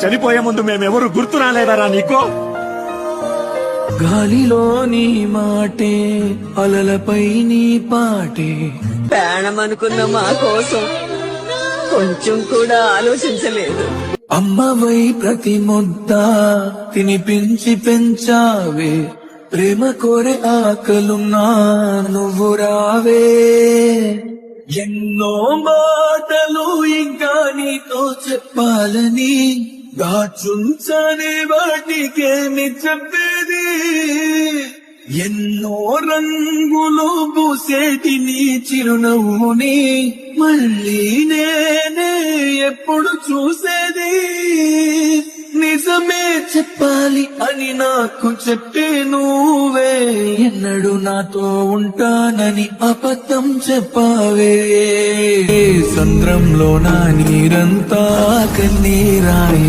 చనిపోయే ముందు మేమెవరు గుర్తు రాలేదారా నీకో? గాలిలో నీ మాటే, అలలపై నీ పాటే, ప్రాణం అనుకున్న మా కోసం కొంచెం కూడా ఆలోచించలేదు. అమ్మవై ప్రతి ముద్ద తినిపించి పెంచావే, ప్రేమ కోరే ఆకలున్నా నువ్వు రావే. ఎన్నో మాటలు ఇంకా నీతో చెప్పాలని దాచుంచనే వాటికేమి చెప్పేది. ఎన్నో రంగులు పూసేటి నీ చిరునవ్వుని మళ్ళీ నేనే ఎప్పుడు చూసేది. నిజమే చెప్పాలి అని నాకు చెప్పే నువ్వే, ఎన్నడూ నాతో ఉంటానని అబద్ధం చెప్పావే. సంద్రంలో నా నీరంతా కన్నీరాయి.